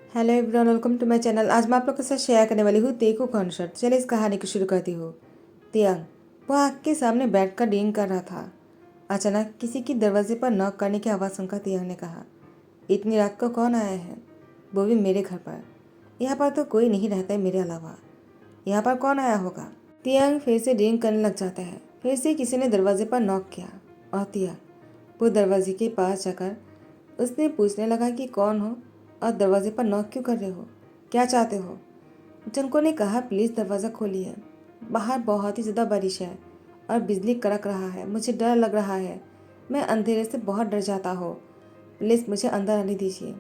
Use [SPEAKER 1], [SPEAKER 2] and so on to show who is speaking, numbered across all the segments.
[SPEAKER 1] Hello everyone, welcome to my channel. आज मैं आप लोग के साथ शेयर करने वाली हूँ तेकू कॉन्सर्ट। चलिए इस कहानी को शुरू करती हूँ। तियांग वो आग के सामने बैठकर डींग कर रहा था। अचानक किसी की दरवाजे पर नॉक करने की आवाज़ सुनकर तियांग ने कहा, इतनी रात को कौन आया है? वो भी मेरे घर पर। यहाँ पर तो कोई नहीं रहता है मेरे अलावा। यहाँ पर कौन आया होगा? तियांग फिर से डींग करने लग जाता है। फिर से किसी ने दरवाजे पर नॉक किया और तियांग वो दरवाजे के पास जाकर उसने पूछने लगा कि कौन हो और दरवाजे पर नॉक क्यों कर रहे हो, क्या चाहते हो? जनको ने कहा, प्लीज़ दरवाज़ा खोलिए, बाहर बहुत ही ज़्यादा बारिश है और बिजली कड़क रहा है, मुझे डर लग रहा है, मैं अंधेरे से बहुत डर जाता हूँ, प्लीज़ मुझे अंदर आने दीजिए,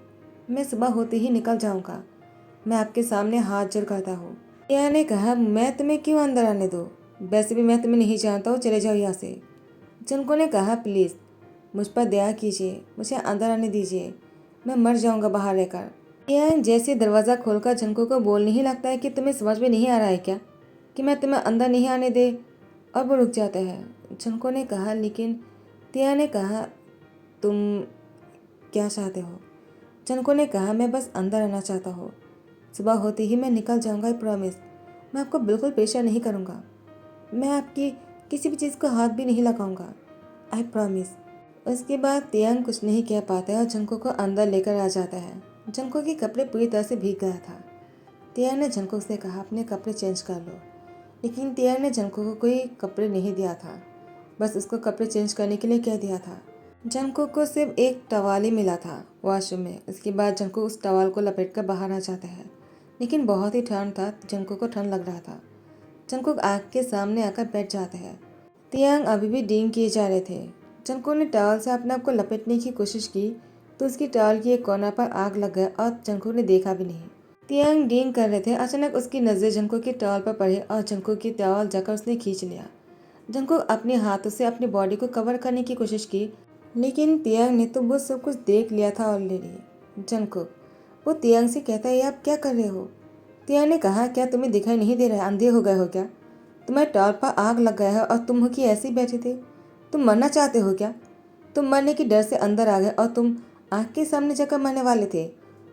[SPEAKER 1] मैं सुबह होते ही निकल जाऊँगा, मैं आपके सामने हाथ जोड़ करता हूँ। यह ने कहा, मैं तुम्हें क्यों अंदर आने दूँ, वैसे भी मैं तुम्हें नहीं जानता हूँ, चले जाओ यहाँ से। जनको ने कहा, प्लीज़ मुझ पर दया कीजिए, मुझे अंदर आने दीजिए, मैं मर जाऊंगा बाहर रहकर। यह जैसे दरवाज़ा खोलकर जनको को बोलने ही लगता है कि तुम्हें समझ में नहीं आ रहा है क्या कि मैं तुम्हें अंदर नहीं आने दे, और वो रुक जाता है। जनको ने कहा, लेकिन तिया ने कहा, तुम क्या चाहते हो? जनको ने कहा, मैं बस अंदर आना चाहता हूँ, सुबह होते ही मैं निकल जाऊंगा, आई प्रॉमिस, मैं आपको बिल्कुल परेशान नहीं करूँगा, मैं आपकी किसी भी चीज़ को हाथ भी नहीं लगाऊंगा, आई प्रॉमिस। उसके बाद तियांग कुछ नहीं कह पाता है और जंको को अंदर लेकर आ जाता है। जंको के कपड़े पूरी तरह से भीग गया था। तियांग ने जंको से कहा, अपने कपड़े चेंज कर लो, लेकिन तियांग ने जंको को कोई कपड़े नहीं दिया था, बस उसको कपड़े चेंज करने के लिए कह दिया था। जंको को सिर्फ एक टवाल ही मिला था वॉशरूम में। उसके बाद जंको उस टवाल को लपेट कर बाहर आ जाता है, लेकिन बहुत ही ठंड था, जंको को ठंड लग रहा था। जंकुक आग के सामने आकर बैठ जाते हैं। तियांग अभी भी डींग किए जा रहे थे। जंकुक ने टॉवल से अपने आप को लपेटने की कोशिश की तो उसकी टॉवल की एक कोना पर आग लग गया और जंकुक ने देखा भी नहीं। तियांग डींग कर रहे थे, अचानक उसकी नज़र जंकुक की टॉवल पर पड़ी और जंकुक की टॉवल जाकर उसने खींच लिया। जंकुक अपने हाथों से अपनी बॉडी को कवर करने की कोशिश की, लेकिन तियांग ने तो वो सब कुछ देख लिया था ऑलरेडी। जंकुक वो तियांग से कहता है, आप क्या कर रहे हो? तियांग ने कहा, क्या तुम्हें दिखाई नहीं दे रहा है, अंधे हो गए हो क्या? तुम्हारे टॉवर पर आग लग गया है और तुम हो कि ऐसे ही बैठे थे? तुम मरना चाहते हो क्या? तुम मरने की डर से अंदर आ गए और तुम आग के सामने जाकर मरने वाले थे।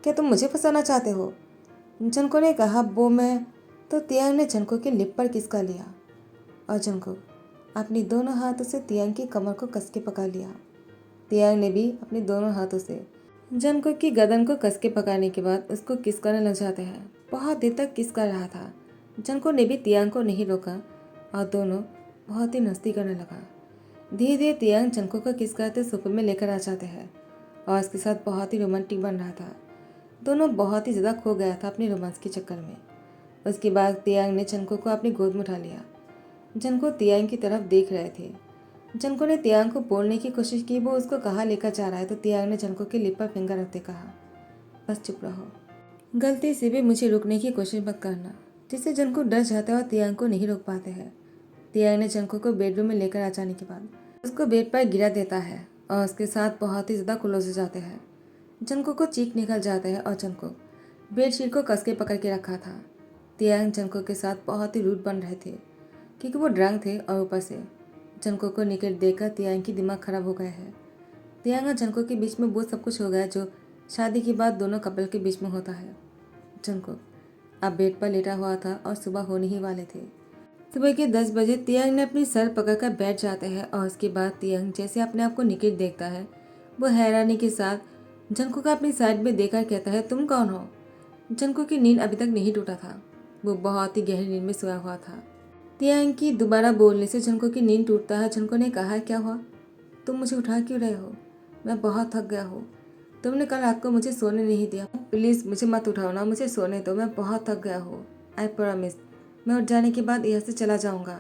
[SPEAKER 1] क्या तुम मुझे फंसाना चाहते हो? जंको ने कहा, वो मैं। तो तियांग ने जंको की लिप पर किस कर लिया और जंको अपनी दोनों हाथों से तियांग की कमर को कस के पकड़ लिया। तियांग ने भी अपने दोनों हाथों से जंको की गर्दन को कस के पकड़ने के बाद उसको किस करने लग जाते हैं। बहुत देर तक किस कर रहा था। जंको ने भी तियांग को नहीं रोका और दोनों बहुत ही मस्ती करने लगा। धीरे धीरे तियांग जंको को किस करते सोफे में लेकर आ जाते हैं और उसके साथ बहुत ही रोमांटिक बन रहा था। दोनों बहुत ही ज़्यादा खो गया था अपने रोमांस के चक्कर में। उसके बाद तियांग ने जंको को अपनी गोद में उठा लिया। जंको तियांग की तरफ देख रहे थे। जंको ने तियांग को बोलने की कोशिश की वो उसको कहाँ लेकर जा रहा है, तो तियांग ने जंको के लिप पर फिंगर रखते कहा, बस चुप रहो, गलती से भी मुझे रोकने की कोशिश मत करना। जिससे जंको डर जाता है और तियांग को नहीं रोक पाते हैं। तियांग ने जंको को बेडरूम में लेकर आ जाने के बाद उसको बेड पर गिरा देता है और उसके साथ बहुत ही ज़्यादा क्लोज हो जाते हैं। जंको को चीख निकल जाता है और जंको बेडशीट को कस के पकड़ के रखा था। तियांग जंको के साथ बहुत ही रूड बन रहे थे क्योंकि वो ड्रंक थे और ऊपर से जंको को निकट देखकर तियांग की दिमाग खराब हो गया है। तियांग और जंको के बीच में वो सब कुछ हो गया जो शादी के बाद दोनों कपल के बीच में होता है। जंको अब बेड पर लेटा हुआ था और सुबह होने ही वाले थे। सुबह के 10 बजे तियांग ने अपनी सर पकड़कर बैठ जाते हैं और उसके बाद तियांग जैसे अपने आप को निकट देखता है, वो हैरानी के साथ जंको का अपनी साइड में देखकर कहता है, तुम कौन हो? जंको की नींद अभी तक नहीं टूटा था, वो बहुत ही गहरी नींद में सोया हुआ था। तियांग की दोबारा बोलने से जंको की नींद टूटता है। जंको ने कहा, क्या हुआ, तुम मुझे उठा क्यों रहे हो? मैं बहुत थक गया हूँ, तुमने कल रात को मुझे सोने नहीं दिया, प्लीज़ मुझे मत उठाओ ना, मुझे सोने दो, मैं बहुत थक गया हूँ, आई प्रॉमिस मैं उठ जाने के बाद यहाँ से चला जाऊँगा।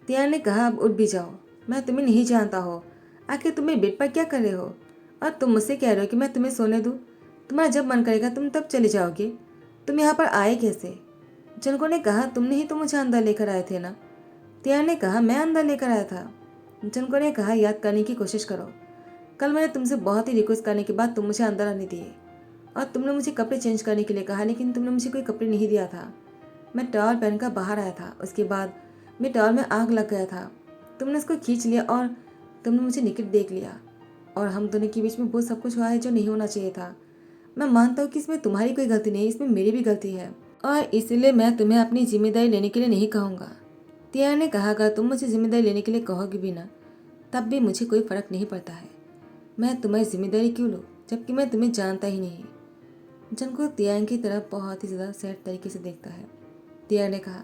[SPEAKER 1] तियांग ने कहा, अब उठ भी जाओ, मैं तुम्हें नहीं जानता हो, आखिर तुम मेरे बेड पर क्या कर रहे हो और तुम मुझसे कह रहे हो कि मैं तुम्हें सोने दूँ? तुम्हारा जब मन करेगा तुम तब चले जाओगे, तुम यहाँ पर आए कैसे? जंको ने कहा, तुमने ही तो मुझे अंदर लेकर आए थे ना? तियांग ने कहा, मैं अंदर लेकर आया था? जंको ने कहा, याद करने की कोशिश करो, कल मैंने तुमसे बहुत ही रिक्वेस्ट करने के बाद तुम मुझे अंदर आने दिए और तुमने मुझे कपड़े चेंज करने के लिए कहा, लेकिन तुमने मुझे कोई कपड़े नहीं दिया था। मैं टॉवल पहनकर बाहर आया था, उसके बाद मेरे टॉवल में आग लग गया था, तुमने उसको खींच लिया और तुमने मुझे निकट देख लिया और हम दोनों के बीच में वो सब कुछ हुआ है जो नहीं होना चाहिए था। मैं मानता हूँ कि इसमें तुम्हारी कोई गलती नहीं, इसमें मेरी भी गलती है और इसलिए मैं तुम्हें अपनी जिम्मेदारी लेने के लिए नहीं कहूँगा। तियांग ने कहा, अगर तुम मुझे जिम्मेदारी लेने के लिए कहोगे भी ना, तब भी मुझे कोई फर्क नहीं पड़ता है। मैं तुम्हारी जिम्मेदारी क्यों लूँ जबकि मैं तुम्हें जानता ही नहीं। जंगकुक तियांग की तरफ बहुत ही ज़्यादा सैड तरीके से देखता है। तियांग ने कहा,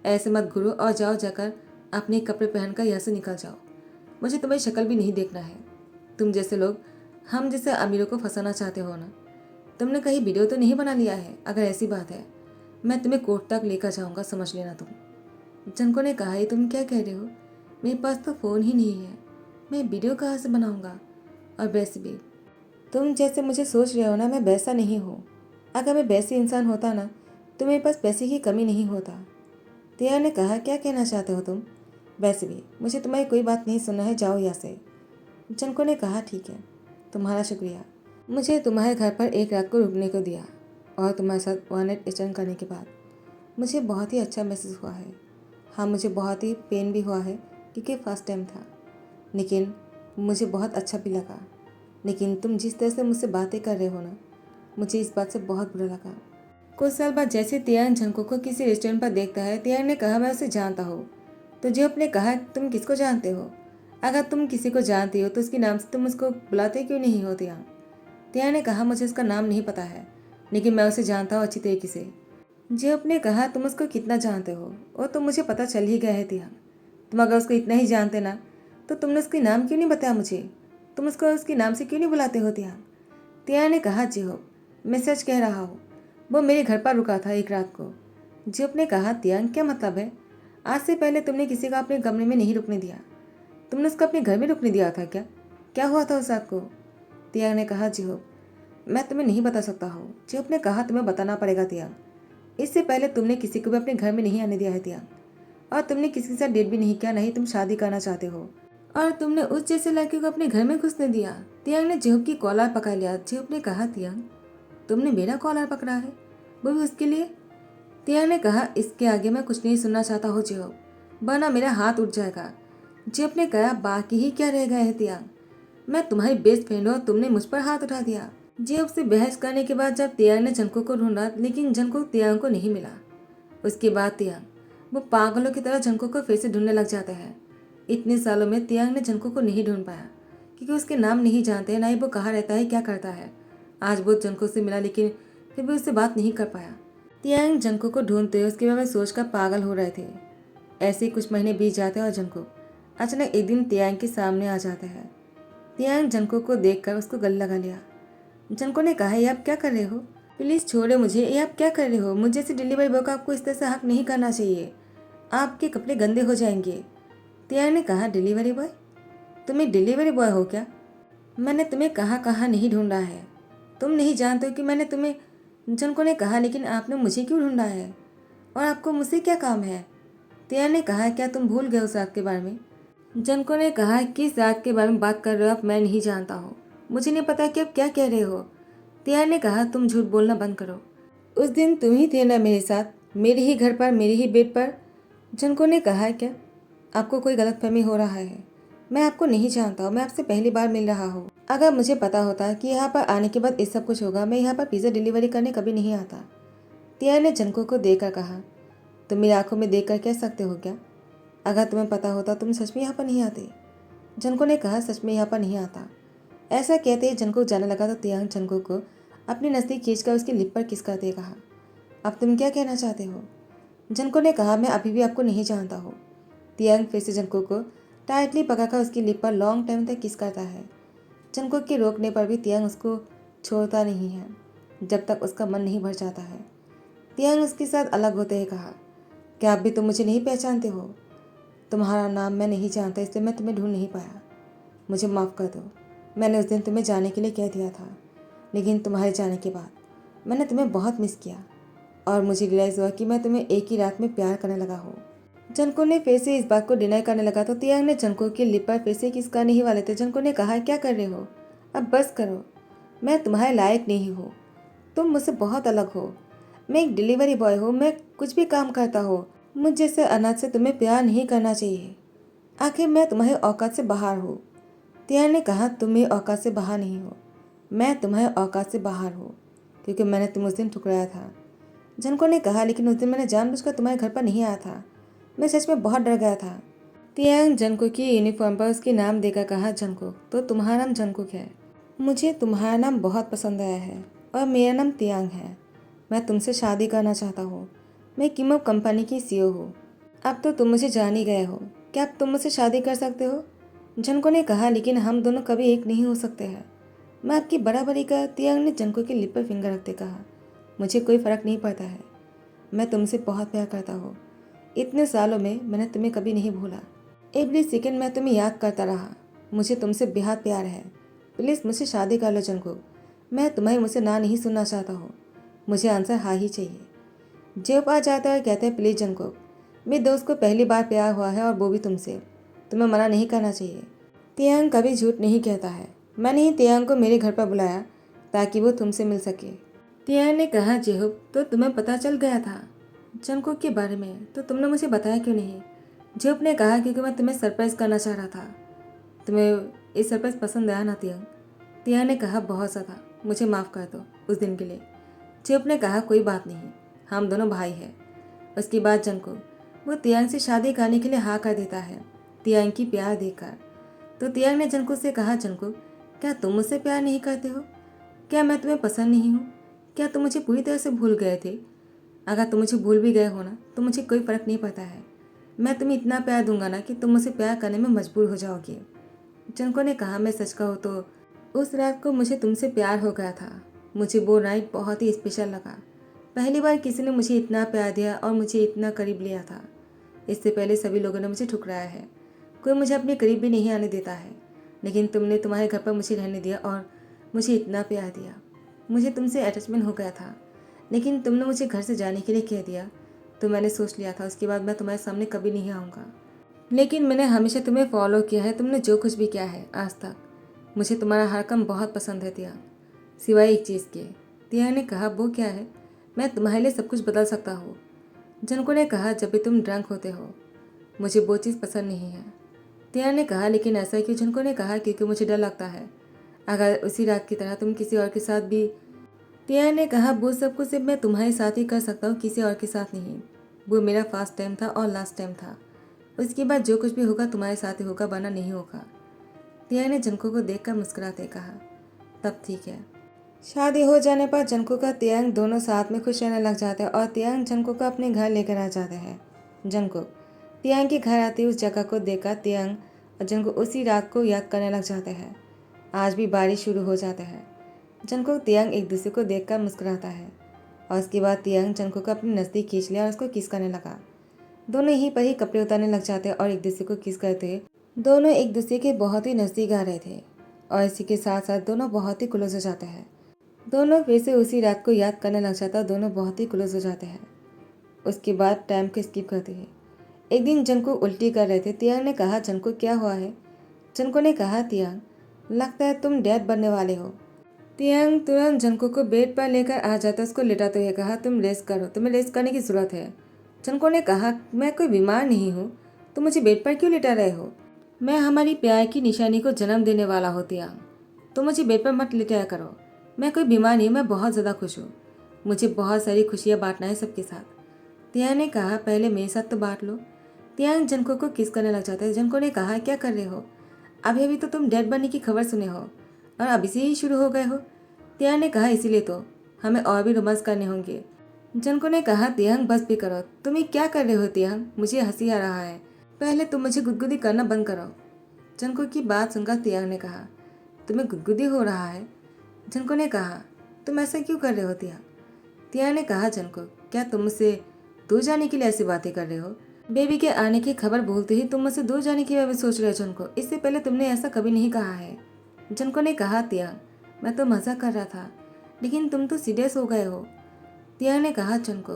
[SPEAKER 1] ऐसे मत घूरो और जाओ, जाकर अपने कपड़े पहनकर यहाँ से निकल जाओ। मुझे तुम्हारी शक्ल भी नहीं देखना है। तुम जैसे लोग हम जैसे अमीरों को फंसाना चाहते हो ना। तुमने कहीं वीडियो तो नहीं बना लिया है? अगर ऐसी बात है मैं तुम्हें कोर्ट तक लेकर जाऊँगा, समझ लेना तुम। जंको ने कहा, ये तुम क्या कह रहे हो? मेरे पास तो फ़ोन ही नहीं है, मैं वीडियो कहाँ से बनाऊँगा? और वैसे भी तुम जैसे मुझे सोच रहे हो ना, मैं वैसा नहीं हूँ। अगर मैं वैसी इंसान होता ना तो मेरे पास पैसे की कमी नहीं होता। तिया ने कहा, क्या कहना चाहते हो तुम? वैसे भी मुझे तुम्हारी कोई बात नहीं सुनना है, जाओ यहाँ से। जंको ने कहा, ठीक है, तुम्हारा शुक्रिया। मुझे तुम्हारे घर पर एक रात को रुकने को दिया और तुम्हारे साथ वन नाइट स्टैंड करने के बाद मुझे बहुत ही अच्छा महसूस हुआ है। हाँ, मुझे बहुत ही पेन भी हुआ है क्योंकि फर्स्ट टाइम था, लेकिन मुझे बहुत अच्छा भी लगा। लेकिन तुम जिस तरह से मुझसे बातें कर रहे हो ना, मुझे इस बात से बहुत बुरा लगा। कुछ साल बाद जैसे तियांग जंको को किसी रेस्टोरेंट पर देखता है, तियांग ने कहा, मैं उसे जानता हूँ। तो जियोप ने कहा, तुम किसको जानते हो? अगर तुम किसी को जानती हो तो उसके नाम से तुम उसको बुलाते क्यों नहीं हो तियांग? तियांग ने कहा, मुझे उसका नाम नहीं पता है, लेकिन मैं उसे जानता हूँ अच्छी तरीके से। जियोप ने कहा, तुम उसको कितना जानते हो? वो तो मुझे पता चल ही गया है तियांग। तुम अगर उसको इतना ही जानते ना तो तुमने उसके नाम क्यों नहीं बताया मुझे? तुम उसको उसके नाम से क्यों नहीं बुलाते हो तियांग? तियांग ने कहा, जियोप, मैं सच कह रहा हूँ, वो मेरे घर पर रुका था एक रात को। जियोप ने कहा, तियांग क्या मतलब है? आज से पहले तुमने किसी को अपने कमरे में नहीं रुकने दिया, तुमने उसको अपने घर में रुकने दिया था क्या? क्या हुआ था उस रात को? तियांग ने कहा, जियोप, मैं तुम्हें नहीं बता सकता हूँ। जियोप ने कहा, तुम्हें बताना पड़ेगा तियांग। इससे पहले तुमने किसी को भी अपने घर में नहीं आने दिया है तियांग, और तुमने किसी के साथ डेट भी नहीं किया, नहीं तुम शादी करना चाहते हो, और तुमने उस जैसे लड़के को अपने घर में घुसने दिया। तियांग ने जियोप की कॉलर पकड़ लिया। जियोप ने कहा, तियांग, तुमने मेरा कॉलर पकड़ा है, वो भी उसके लिए? तियांग ने कहा, इसके आगे मैं कुछ नहीं सुनना चाहता हूँ जियोप, वरना मेरा हाथ उठ जाएगा। जियोप ने कहा, बाकी ही क्या रह गए है तियांग? मैं तुम्हारी बेस्ट फ्रेंड हूँ और तुमने मुझ पर हाथ उठा दिया। जियोप से बहस करने के बाद जब तियांग ने जंको को ढूंढा, लेकिन जंको तियांग को नहीं मिला। उसके बाद तियांग वो पागलों की तरह जंको को फिर से ढूंढने लग जाते हैं। इतने सालों में तियांग ने जंको को नहीं ढूंढ पाया क्योंकि उसके नाम नहीं जानते, ना ही वो कहाँ रहता है, क्या करता है। आज वो जंको से मिला लेकिन फिर भी उससे बात नहीं कर पाया। तियांग जंको को ढूंढते उसके बारे में सोचकर पागल हो रहे थे। ऐसे ही कुछ महीने बीत जाते और जंको अचानक एक दिन तियांग के सामने आ जाता है। तियांग जंको को देखकर उसको गले लगा लिया। जंको ने कहा, ये आप क्या कर रहे हो? प्लीज़ छोड़ो मुझे, ये आप क्या कर रहे हो? मुझे जैसे डिलीवरी बॉय को आपको इस तरह से हक नहीं करना चाहिए, आपके कपड़े गंदे हो जाएंगे। तियांग ने कहा, डिलीवरी बॉय? तुम एक डिलीवरी बॉय हो क्या? मैंने तुम्हें कहाँ कहाँ नहीं ढूंढा है, तुम नहीं जानते हो कि मैंने तुम्हें। जंको ने कहा, लेकिन आपने मुझे क्यों ढूंढा है और आपको मुझसे क्या काम है? तियांग ने कहा, क्या तुम भूल गए उस रात के बारे में? जंको ने कहा, किस रात के बारे में बात कर रहे हो आप? मैं नहीं जानता हूँ, मुझे नहीं पता कि आप क्या कह रहे हो। तियांग ने कहा, तुम झूठ बोलना बंद करो। उस दिन तुम ही थे ना मेरे साथ, मेरे ही घर पर, मेरे ही बेड पर। जंको ने कहा, क्या आपको कोई गलतफहमी हो रहा है? मैं आपको नहीं जानता हूँ, मैं आपसे पहली बार मिल रहा हूँ। अगर मुझे पता होता कि यहाँ पर आने के बाद इस सब कुछ होगा, मैं यहाँ पर पिज़्ज़ा डिलीवरी करने कभी नहीं आता। तियांग ने जंको को देखकर कहा, तुम मेरी आंखों में देखकर कह सकते हो क्या? अगर तुम्हें पता होता तुम सच में यहाँ पर नहीं आते। जंको ने कहा, सच में यहाँ पर नहीं आता। ऐसा कहते ही जंको जाने लगा तो तियांग जंको को अपने नज़दीक खींचकर उसकी लिप पर किस करते कहा, अब तुम क्या कहना चाहते हो? जंको ने कहा, मैं अभी भी आपको नहीं जानता हूँ। तियांग फिर से जंको को टाइटली पकड़कर उसकी लिप पर लॉन्ग टाइम तक किस करता है। जंको के रोकने पर भी तियांग उसको छोड़ता नहीं है जब तक उसका मन नहीं भर जाता है। तियांग उसके साथ अलग होते ही कहा, क्या आप भी तुम मुझे नहीं पहचानते हो? तुम्हारा नाम मैं नहीं जानता, इसलिए मैं तुम्हें ढूंढ नहीं पाया। मुझे माफ़ कर दो, मैंने उस दिन तुम्हें जाने के लिए कह दिया था, लेकिन तुम्हारे जाने के बाद मैंने तुम्हें बहुत मिस किया और मुझे रियलाइज़ हुआ कि मैं तुम्हें एक ही रात में प्यार करने लगा हूँ। जंको ने फिर से इस बात को डिनाई करने लगा तो तियांग ने जंको की लिप पर फिर से किस करने ही वाले थे। जंको ने कहा, क्या कर रहे हो? अब बस करो, मैं तुम्हारे लायक नहीं हूँ, तुम मुझसे बहुत अलग हो। मैं एक डिलीवरी बॉय हूँ, मैं कुछ भी काम करता हूँ। मुझ जैसे अनाथ से तुम्हें प्यार नहीं करना चाहिए। आखिर मैं तुम्हारे औकात से बाहर हूँ। तियांग ने कहा, तुम मेरी औकात से बाहर नहीं हो, मैं तुम्हारे औकात से बाहर हूँ। क्योंकि मैंने तुम उस दिन ठुकराया था। जनको ने कहा, लेकिन उस दिन मैंने जानबूझकर तुम्हारे घर पर नहीं आया था। मैं सच में बहुत डर गया था। तियांग जनको की यूनिफॉर्म पर उसके नाम देकर कहा, जनको, तो तुम्हारा नाम जंकुक है। मुझे तुम्हारा नाम बहुत पसंद आया है और मेरा नाम तियांग है। मैं तुमसे शादी करना चाहता हूँ। मैं किमो कंपनी की सीईओ हूँ। अब तो तुम मुझे जान ही गए हो। क्या अब तुम मुझसे शादी कर सकते हो? जनको ने कहा, लेकिन हम दोनों कभी एक नहीं हो सकते हैं। मैं आपकी बराबरी का। तियांग ने जनको के लिप पर फिंगर रखते कहा, मुझे कोई फ़र्क नहीं पड़ता है। मैं तुमसे बहुत प्यार करता हूँ। इतने सालों में मैंने तुम्हें कभी नहीं भूला। एवरी सेकेंड मैं तुम्हें याद करता रहा। मुझे तुमसे बेहद प्यार है। प्लीज़ मुझसे शादी कर लो जंको। मैं तुम्हें मुझसे ना नहीं सुनना चाहता हूँ। मुझे आंसर हाँ ही चाहिए। जेब आ जाता है, कहते हैं, प्लीज़ जंको, मेरे दोस्त को पहली बार प्यार हुआ है और वो भी तुमसे। तुम्हें मना नहीं करना चाहिए। तियांग कभी झूठ नहीं कहता है। मैंने ही तियांग को मेरे घर पर बुलाया ताकि वो तुमसे मिल सके। तियांग ने कहा, जेहूब, तो तुम्हें पता चल गया था जंको के बारे में, तो तुमने मुझे बताया क्यों नहीं? जेहूब ने कहा, क्योंकि मैं तुम्हें सरप्राइज़ करना चाह रहा था। तुम्हें ये सरप्राइज़ पसंद आया ना तियांग? तियांग ने कहा, बहुत ज़्यादा। मुझे माफ़ कर दो उस दिन के लिए। जेहूब ने कहा, कोई बात नहीं, हम दोनों भाई हैं। उसके बाद जंको वो तियांग से शादी करने के लिए हाँ कर देता है, तियांग की प्यार देखकर। तो तियांग ने जंको से कहा, जंको, क्या तुम मुझसे प्यार नहीं करते हो? क्या मैं तुम्हें पसंद नहीं हूँ? क्या तुम मुझे पूरी तरह से भूल गए थे? अगर तुम मुझे भूल भी गए हो ना, तो मुझे कोई फ़र्क नहीं पड़ता है। मैं तुम्हें इतना प्यार दूंगा ना कि तुम मुझसे प्यार करने में मजबूर हो जाओगे। जंको ने कहा, मैं सच कहूँ तो उस रात को मुझे तुमसे प्यार हो गया था। मुझे वो नाइट बहुत ही स्पेशल लगा। पहली बार किसी ने मुझे इतना प्यार दिया और मुझे इतना करीब लिया था। इससे पहले सभी लोगों ने मुझे ठुकराया है। कोई मुझे अपने करीब भी नहीं आने देता है, लेकिन तुमने तुम्हारे घर पर मुझे रहने दिया और मुझे इतना प्यार दिया। मुझे तुमसे अटैचमेंट हो गया था, लेकिन तुमने मुझे घर से जाने के लिए कह दिया, तो मैंने सोच लिया था उसके बाद मैं तुम्हारे सामने कभी नहीं आऊँगा। लेकिन मैंने हमेशा तुम्हें फॉलो किया है, तुमने जो कुछ भी किया है आज तक। मुझे तुम्हारा हर काम बहुत पसंद है तियांग, सिवाय एक चीज़ के। तियांग ने कहा, वो क्या है? मैं तुम्हारे लिए सब कुछ बदल सकता हूँ। जनको ने कहा, जब भी तुम ड्रंक होते हो, मुझे वो चीज़ पसंद नहीं है। तियांग ने कहा, लेकिन ऐसा क्यों? जनको ने कहा, क्योंकि मुझे डर लगता है अगर उसी रात की तरह तुम किसी और के साथ भी। तियांग ने कहा, वो सब कुछ सिर्फ मैं तुम्हारे साथ ही कर सकता हूँ, किसी और के साथ नहीं। वो मेरा फर्स्ट टाइम था और लास्ट टाइम था। उसके बाद जो कुछ भी होगा तुम्हारे साथ ही होगा, वरना नहीं होगा। तियांग ने जनको को देखकर मुस्कुराते कहा, तब ठीक है। शादी हो जाने पर जनको का तियांग दोनों साथ में खुश रहने लग जाते हैं और तियांग जनको को अपने घर लेकर आ जाते हैं। जनको तियांग के घर आती उस जगह को देखकर तियांग और जनको उसी रात को याद करने लग जाते हैं। आज भी बारिश शुरू हो जाता है। जनको तियांग एक दूसरे को देखकर मुस्कुराता है और उसके बाद तियांग जनको को अपने नज़दीक खींच लिया और उसको किस करने लगा। दोनों यहीं पर ही कपड़े उतारने लग जाते हैं और एक दूसरे को किस करते। दोनों एक दूसरे के बहुत ही नज़दीक आ रहे थे और इसी के साथ साथ दोनों बहुत ही क्लोज हो जाते हैं। दोनों फिर से उसी रात को याद करने लग जाता है। दोनों बहुत ही क्लोज हो जाते हैं। उसके बाद टाइम को स्किप करते हैं। एक दिन जनको उल्टी कर रहे थे। तियांग ने कहा, जनको क्या हुआ है? जनको ने कहा, तियांग, लगता है तुम डैड बनने वाले हो। तियांग तुरंत जनको को बेड पर लेकर आ जाता, उसको लेटाते हुए कहा, तुम रेस्ट करो, तुम्हें रेस्ट करने की ज़रूरत है। जनको ने कहा, मैं कोई बीमार नहीं हूँ, तुम मुझे बेड पर क्यों लेटा रहे हो? मैं हमारी प्यार की निशानी को जन्म देने वाला हूँ तियांग, तो मुझे बेड पर मत लेटाया करो। मैं कोई बीमार नहीं, मैं बहुत ज़्यादा खुश हूँ। मुझे बहुत सारी खुशियाँ बांटना है सबके साथ। तियांग ने कहा, पहले मेरे साथ तो बांट लो। तियांग जनको को किस करने लग जाता है। जनको ने कहा, क्या कर रहे हो? अभी अभी तो तुम डेड बनने की खबर सुने हो और अभी से ही शुरू हो गए हो। तियांग ने कहा, इसीलिए तो हमें और भी रोमांस करने होंगे। जनको ने कहा, तियांग बस भी करो, तुम ये क्या कर रहे हो तियांग? मुझे हंसी आ रहा है। पहले तुम मुझे गुदगुदी करना बंद करो। जनको की बात सुनकर तियांग ने कहा, तुम्हें गुदगुदी हो रहा है? जनको ने कहा, तुम ऐसा क्यों कर रहे हो तियांग? तियांग ने कहा, जनको, क्या तुम मुझसे दूर जाने के लिए ऐसी बातें कर रहे हो? बेबी के आने की खबर भूलते ही तुम मुझसे दूर जाने की बात सोच रहे हो जनको? इससे पहले तुमने ऐसा कभी नहीं कहा है। जनको ने कहा, तियांग, मैं तो मजाक कर रहा था, लेकिन तुम तो सीरियस हो गए हो। तियांग ने कहा, जनको,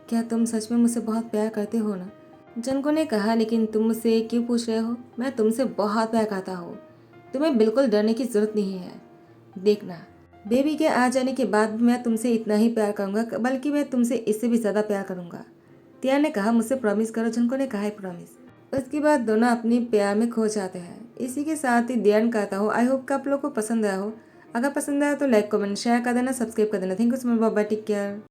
[SPEAKER 1] क्या तुम सच में मुझसे बहुत प्यार करते हो ना? जनको ने कहा, लेकिन तुम मुझसे क्यों पूछ रहे हो? मैं तुमसे बहुत प्यार करता हूँ, तुम्हें बिल्कुल डरने की जरूरत नहीं है। देखना, बेबी के आ जाने के बाद भी मैं तुमसे इतना ही प्यार करूंगा, बल्कि मैं तुमसे इससे भी ज़्यादा प्यार करूंगा। तियांग ने कहा, मुझसे प्रॉमिस करो। जनको ने कहा, प्रॉमिस। उसके बाद दोनों अपनी प्यार में खो जाते हैं। इसी के साथ ही ध्यान करता हूँ। आई होप कि आप लोग को पसंद आया हो। अगर पसंद आया तो लाइक कमेंट शेयर कर देना, सब्सक्राइब कर देना। Thank you so much, bye bye, take care.